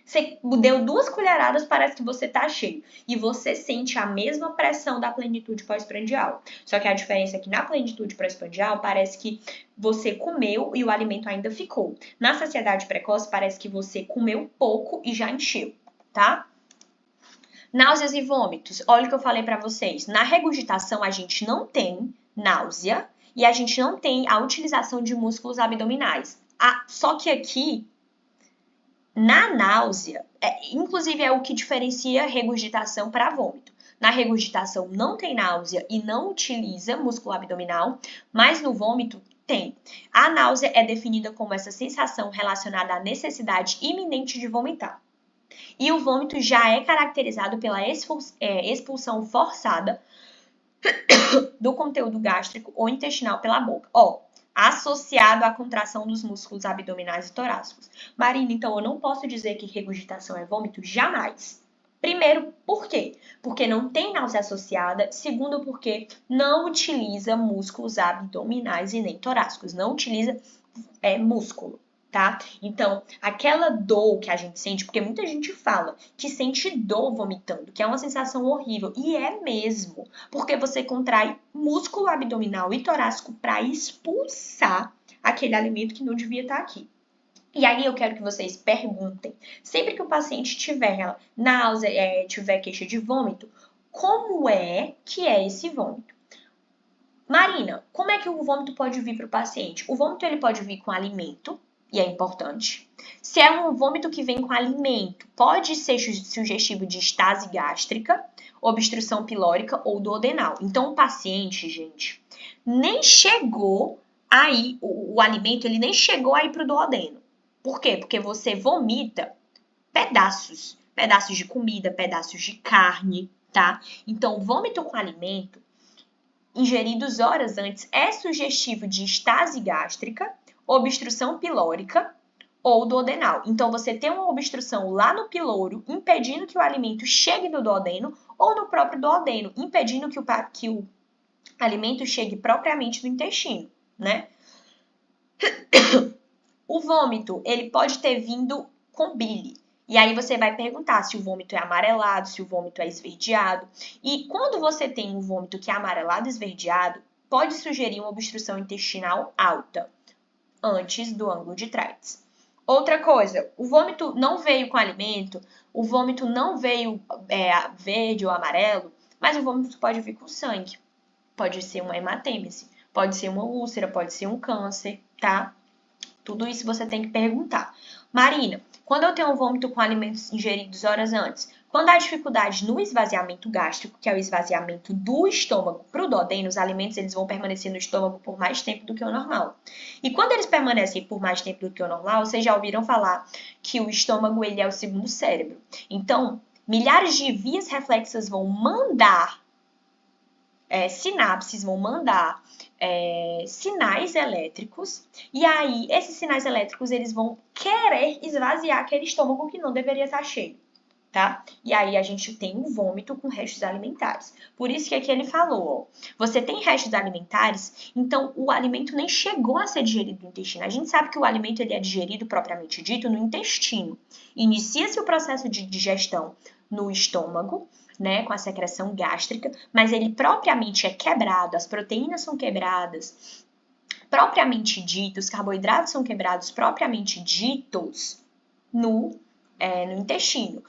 Você deu 2 colheradas, parece que você tá cheio. E você sente a mesma pressão da plenitude pós-prandial. Só que a diferença é que na plenitude pós-prandial parece que você comeu e o alimento ainda ficou. Na saciedade precoce parece que você comeu pouco e já encheu, tá? Náuseas e vômitos. Olha o que eu falei pra vocês. Na regurgitação a gente não tem náusea e a gente não tem a utilização de músculos abdominais. Só que aqui, na náusea, inclusive é o que diferencia regurgitação para vômito. Na regurgitação não tem náusea e não utiliza músculo abdominal, mas no vômito tem. A náusea é definida como essa sensação relacionada à necessidade iminente de vomitar. E o vômito já é caracterizado pela expulsão forçada do conteúdo gástrico ou intestinal pela boca. associado à contração dos músculos abdominais e torácicos. Marina, então eu não posso dizer que regurgitação é vômito? Jamais. Primeiro, por quê? Porque não tem náusea associada. Segundo, porque não utiliza músculos abdominais e nem torácicos. Não utiliza músculo, tá? Então, aquela dor que a gente sente, porque muita gente fala que sente dor vomitando, que é uma sensação horrível. E é mesmo, porque você contrai músculo abdominal e torácico para expulsar aquele alimento que não devia estar aqui. E aí eu quero que vocês perguntem, sempre que o paciente tiver náusea, tiver queixa de vômito, como é que é esse vômito? Marina, como é que o vômito pode vir para o paciente? O vômito ele pode vir com alimento, e é importante. Se é um vômito que vem com alimento, pode ser sugestivo de estase gástrica, obstrução pilórica ou duodenal. Então, o paciente, gente, nem chegou aí, o alimento, ele nem chegou aí para o duodeno. Por quê? Porque você vomita pedaços de comida, pedaços de carne, tá? Então, vômito com alimento ingeridos horas antes é sugestivo de estase gástrica, obstrução pilórica ou duodenal. Então, você tem uma obstrução lá no piloro, impedindo que o alimento chegue no duodeno, ou no próprio duodeno, impedindo que o alimento chegue propriamente no intestino, né? O vômito, ele pode ter vindo com bile. E aí você vai perguntar se o vômito é amarelado, se o vômito é esverdeado. E quando você tem um vômito que é amarelado e esverdeado, pode sugerir uma obstrução intestinal alta, antes do ângulo de Treitz. Outra coisa, o vômito não veio com alimento, o vômito não veio verde ou amarelo, mas o vômito pode vir com sangue. Pode ser uma hematêmese, pode ser uma úlcera, pode ser um câncer, tá? Tudo isso você tem que perguntar. Marina, quando eu tenho um vômito com alimentos ingeridos horas antes, quando há dificuldade no esvaziamento gástrico, que é o esvaziamento do estômago para o duodeno, os alimentos eles vão permanecer no estômago por mais tempo do que o normal. E quando eles permanecem por mais tempo do que o normal, vocês já ouviram falar que o estômago ele é o segundo cérebro. Então, milhares de vias reflexas vão mandar sinapses, vão mandar sinais elétricos, e aí esses sinais elétricos eles vão querer esvaziar aquele estômago que não deveria estar cheio, tá? E aí a gente tem um vômito com restos alimentares. Por isso que aqui ele falou, ó, você tem restos alimentares, então o alimento nem chegou a ser digerido no intestino. A gente sabe que o alimento ele é digerido propriamente dito no intestino. Inicia-se o processo de digestão no estômago, né, com a secreção gástrica, mas ele propriamente é quebrado, as proteínas são quebradas, propriamente dito, os carboidratos são quebrados, propriamente ditos, no intestino.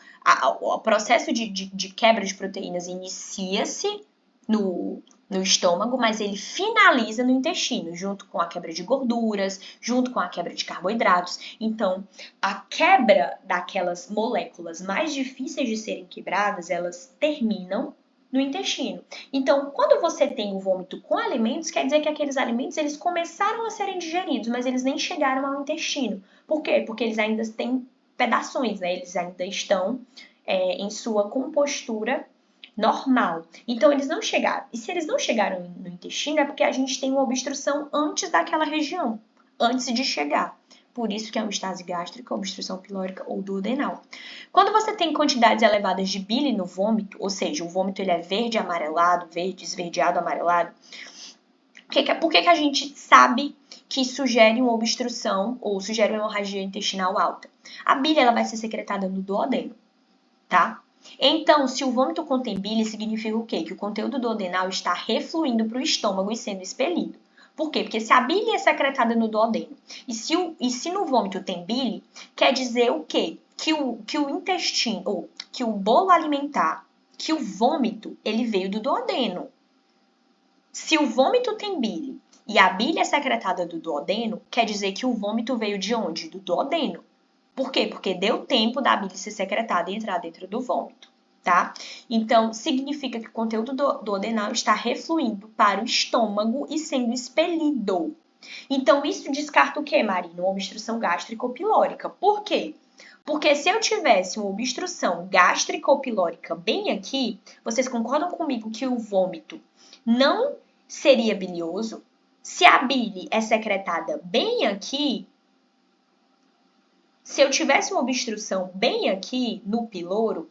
O processo de quebra de proteínas inicia-se no estômago, mas ele finaliza no intestino, junto com a quebra de gorduras, junto com a quebra de carboidratos. Então, a quebra daquelas moléculas mais difíceis de serem quebradas, elas terminam no intestino. Então, quando você tem o vômito com alimentos, quer dizer que aqueles alimentos eles começaram a serem digeridos, mas eles nem chegaram ao intestino. Por quê? Porque eles ainda têm pedaços, né? Eles ainda estão em sua compostura normal. Então, eles não chegaram. E se eles não chegaram no intestino, é porque a gente tem uma obstrução antes daquela região, antes de chegar. Por isso que é uma estase gástrica, obstrução pilórica ou duodenal. Quando você tem quantidades elevadas de bile no vômito, ou seja, o vômito ele é verde amarelado, verde esverdeado amarelado, por que a gente sabe que sugere uma obstrução ou sugere uma hemorragia intestinal alta? A bile ela vai ser secretada no duodeno, tá? Então, se o vômito contém bile, significa o quê? Que o conteúdo duodenal está refluindo para o estômago e sendo expelido. Por quê? Porque se a bile é secretada no duodeno e se no vômito tem bile, quer dizer o quê? Que o intestino, ou que o bolo alimentar, que o vômito, ele veio do duodeno. Se o vômito tem bile e a bile é secretada do duodeno, quer dizer que o vômito veio de onde? Do duodeno. Por quê? Porque deu tempo da bile ser secretada e entrar dentro do vômito, tá? Então, significa que o conteúdo duodenal está refluindo para o estômago e sendo expelido. Então, isso descarta o quê, Marina? Uma obstrução gástrico-pilórica. Por quê? Porque se eu tivesse uma obstrução gástrico-pilórica bem aqui, vocês concordam comigo que o vômito não seria bilioso, Se a bile é secretada bem aqui, se eu tivesse uma obstrução bem aqui no piloro,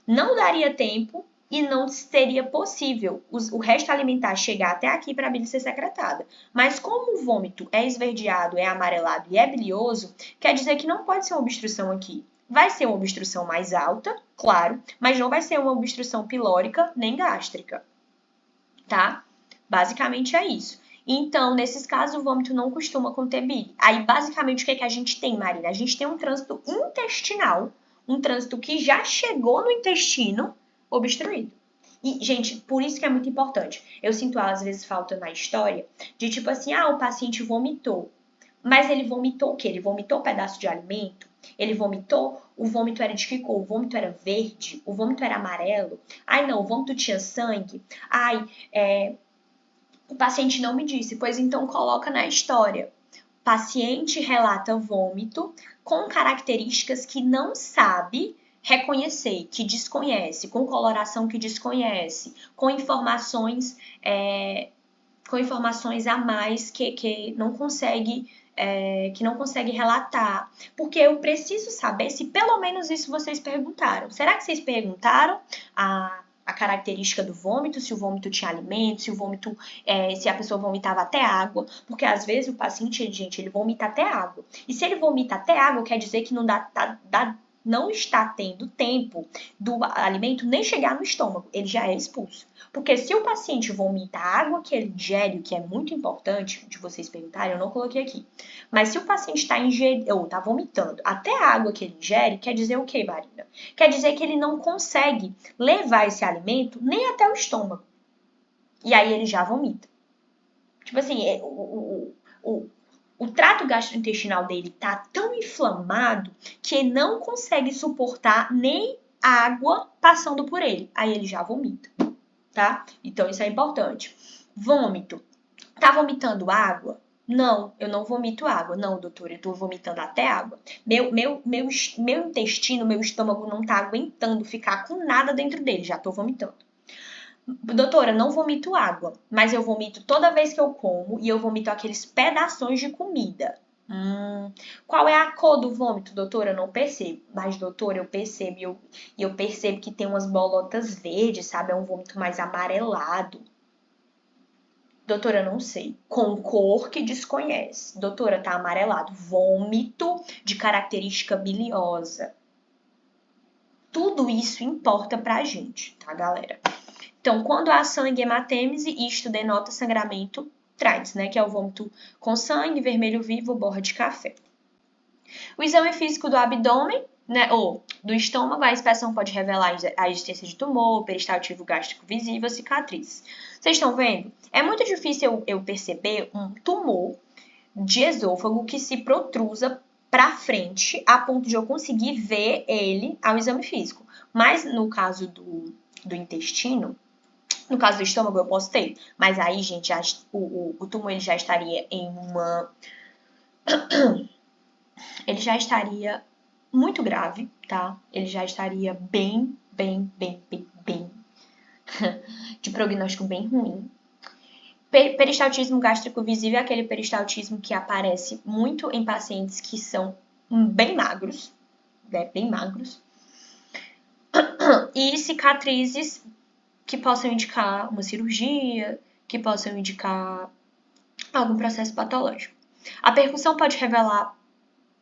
não daria tempo e não seria possível o resto alimentar chegar até aqui para a bile ser secretada. Mas como o vômito é esverdeado, é amarelado e é bilioso, quer dizer que não pode ser uma obstrução aqui. Vai ser uma obstrução mais alta, claro, mas não vai ser uma obstrução pilórica nem gástrica, tá? Basicamente é isso. Então, nesses casos, o vômito não costuma conter bile. Aí, basicamente, o que é que a gente tem, Marina? A gente tem um trânsito intestinal, um trânsito que já chegou no intestino obstruído. E, gente, por isso que é muito importante. Eu sinto, às vezes, falta na história de tipo assim, o paciente vomitou. Mas ele vomitou o quê? Ele vomitou um pedaço de alimento? Ele vomitou? O vômito era de que cor? O vômito era verde? O vômito era amarelo? Ai, não, o vômito tinha sangue? Ai, o paciente não me disse, pois então coloca na história. Paciente relata vômito com características que não sabe reconhecer, que desconhece, com coloração que desconhece, com informações a mais que não consegue relatar. Porque eu preciso saber se pelo menos isso vocês perguntaram. Será que vocês perguntaram a característica do vômito, se o vômito tinha alimento, se o vômito, se a pessoa vomitava até água, porque às vezes o paciente, gente, ele vomita até água. E se ele vomita até água, quer dizer que não está tendo tempo do alimento nem chegar no estômago, ele já é expulso. Porque se o paciente vomita a água que ele ingere, o que é muito importante de vocês perguntarem, eu não coloquei aqui. Mas se o paciente está vomitando até a água que ele ingere, quer dizer o quê, Marina? Quer dizer que ele não consegue levar esse alimento nem até o estômago. E aí ele já vomita. Tipo assim, o trato gastrointestinal dele tá tão inflamado que ele não consegue suportar nem água passando por ele. Aí ele já vomita, tá? Então isso é importante. Vômito. Tá vomitando água? Não, eu não vomito água. Não, doutora, eu tô vomitando até água. Meu intestino, meu estômago não tá aguentando ficar com nada dentro dele, já tô vomitando. Doutora, não vomito água, mas eu vomito toda vez que eu como e eu vomito aqueles pedaços de comida. Qual é a cor do vômito, doutora? Eu não percebo. Mas, doutora, eu percebo. E eu percebo que tem umas bolotas verdes, sabe? É um vômito mais amarelado. Doutora, não sei. Com cor que desconhece. Doutora, tá amarelado. Vômito de característica biliosa. Tudo isso importa pra gente, tá, galera? Então, quando há sangue hematêmese, isto denota sangramento TRAIDS, né? Que é o vômito com sangue, vermelho vivo, borra de café. O exame físico do abdômen, né, ou do estômago, a inspeção pode revelar a existência de tumor, peristaltivo gástrico visível, cicatriz. Vocês estão vendo? É muito difícil eu perceber um tumor de esôfago que se protrusa para frente a ponto de eu conseguir ver ele ao exame físico. Mas no caso do intestino, no caso do estômago eu posso ter, mas aí, gente, o tumor ele já estaria em uma... ele já estaria muito grave, tá? Ele já estaria bem de prognóstico bem ruim. Peristaltismo gástrico visível é aquele peristaltismo que aparece muito em pacientes que são bem magros, né? Bem magros. E cicatrizes que possam indicar uma cirurgia, que possam indicar algum processo patológico. A percussão pode revelar...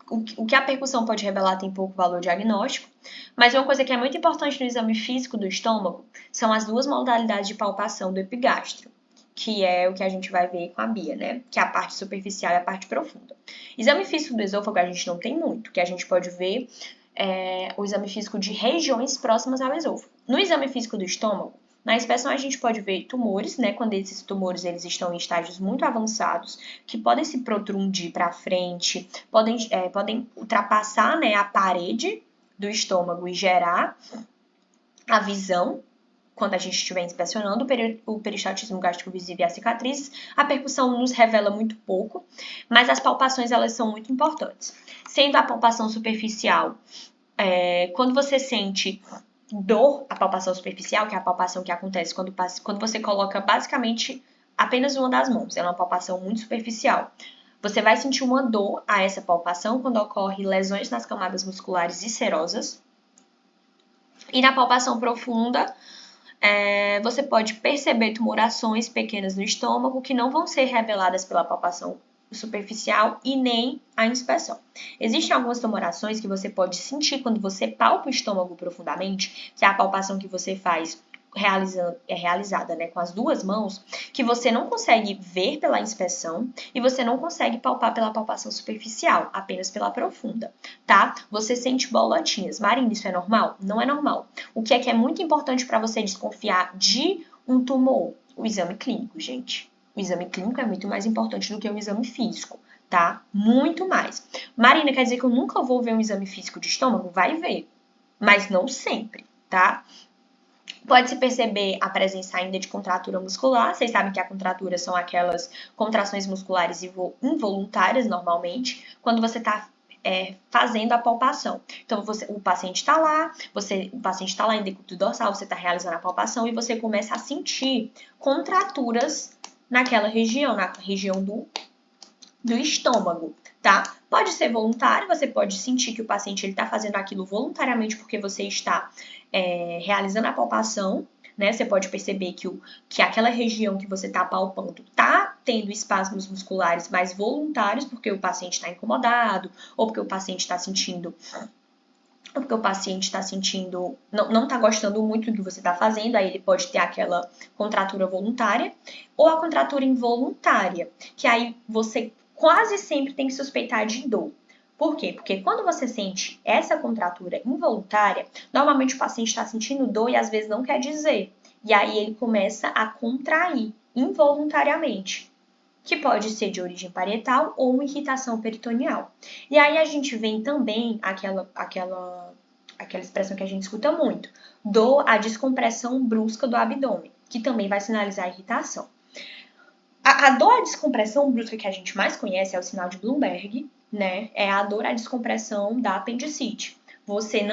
O que a percussão pode revelar tem pouco valor diagnóstico, mas uma coisa que é muito importante no exame físico do estômago são as duas modalidades de palpação do epigastro, que é o que a gente vai ver com a Bia, né? Que é a parte superficial e a parte profunda. Exame físico do esôfago a gente não tem muito, que a gente pode ver o exame físico de regiões próximas ao esôfago. No exame físico do estômago, na inspeção a gente pode ver tumores, né? Quando esses tumores eles estão em estágios muito avançados, que podem se protrundir para frente, podem ultrapassar, né, a parede do estômago e gerar a visão. Quando a gente estiver inspecionando o peristaltismo gástrico visível e as cicatrizes, a percussão nos revela muito pouco, mas as palpações elas são muito importantes. Sendo a palpação superficial, quando você sente dor, a palpação superficial, que é a palpação que acontece quando você coloca basicamente apenas uma das mãos, é uma palpação muito superficial. Você vai sentir uma dor a essa palpação quando ocorre lesões nas camadas musculares viscerosas. E na palpação profunda, você pode perceber tumorações pequenas no estômago que não vão ser reveladas pela palpação superficial e nem a inspeção. Existem algumas tumorações que você pode sentir quando você palpa o estômago profundamente, que é a palpação que você faz realizada, né, com as duas mãos, que você não consegue ver pela inspeção e você não consegue palpar pela palpação superficial, apenas pela profunda, tá? Você sente bolotinhas. Marina, isso é normal? Não é normal. O que é muito importante para você desconfiar de um tumor? O exame clínico, gente. O exame clínico é muito mais importante do que o exame físico, tá? Muito mais. Marina, quer dizer que eu nunca vou ver um exame físico de estômago? Vai ver, mas não sempre, tá? Pode-se perceber a presença ainda de contratura muscular. Vocês sabem que a contratura são aquelas contrações musculares involuntárias, normalmente, quando você está fazendo a palpação. Então, o paciente está lá, o paciente está lá em decúbito dorsal, você está realizando a palpação e você começa a sentir contraturas naquela região, na região do estômago, tá? Pode ser voluntário, você pode sentir que o paciente está fazendo aquilo voluntariamente porque você está realizando a palpação, né? Você pode perceber que aquela região que você está palpando está tendo espasmos musculares mais voluntários porque o paciente está incomodado ou porque o paciente está sentindo não está gostando muito do que você está fazendo, aí ele pode ter aquela contratura voluntária, ou a contratura involuntária, que aí você quase sempre tem que suspeitar de dor. Por quê? Porque quando você sente essa contratura involuntária, normalmente o paciente está sentindo dor e às vezes não quer dizer. E aí ele começa a contrair involuntariamente, que pode ser de origem parietal ou uma irritação peritoneal. E aí a gente vem também aquela expressão que a gente escuta muito, dor à descompressão brusca do abdômen, que também vai sinalizar a irritação. A dor à descompressão brusca que a gente mais conhece é o sinal de Bloomberg, né? É a dor à descompressão da apendicite. Você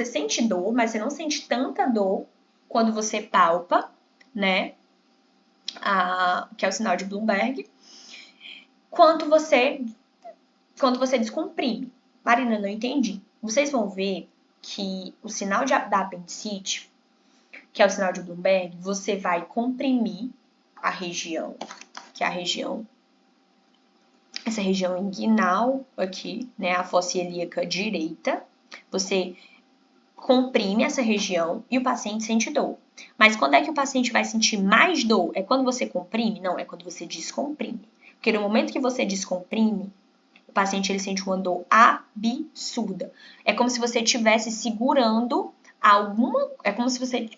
sente dor, mas você não sente tanta dor quando você palpa, né? Que é o sinal de Bloomberg, quando você descomprime. Marina, não entendi. Vocês vão ver que o sinal da apendicite, que é o sinal de Bloomberg, você vai comprimir a região, que é essa região inguinal aqui, né, a fossa ilíaca direita. Você comprime essa região e o paciente sente dor. Mas quando é que o paciente vai sentir mais dor? É quando você comprime? Não, é quando você descomprime. Porque no momento que você descomprime, o paciente ele sente uma dor absurda. É como se você estivesse segurando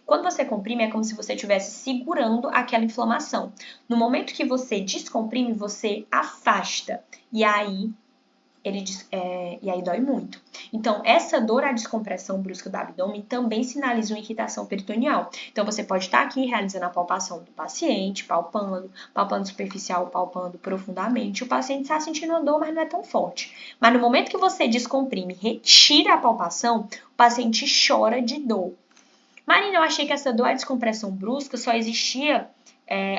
quando você comprime, é como se você estivesse segurando aquela inflamação. No momento que você descomprime, você afasta. E aí dói muito. Então, essa dor à descompressão brusca do abdômen também sinaliza uma irritação peritoneal. Então, você pode estar aqui realizando a palpação do paciente, palpando superficial, palpando profundamente. O paciente está sentindo uma dor, mas não é tão forte. Mas no momento que você descomprime, retira a palpação, o paciente chora de dor. Marina, eu achei que essa dor à descompressão brusca só existia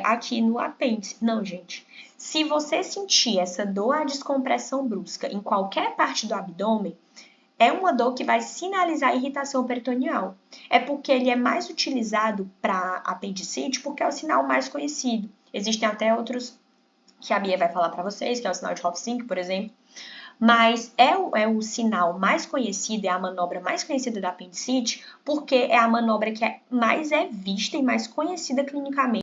aqui no apêndice. Não, gente. Se você sentir essa dor à descompressão brusca em qualquer parte do abdômen, é uma dor que vai sinalizar irritação peritoneal. É porque ele é mais utilizado para apendicite porque é o sinal mais conhecido. Existem até outros que a Bia vai falar para vocês, que é o sinal de Hoff-Sink, por exemplo. Mas é o sinal mais conhecido, é a manobra mais conhecida da apendicite, porque é a manobra que mais é vista e mais conhecida clinicamente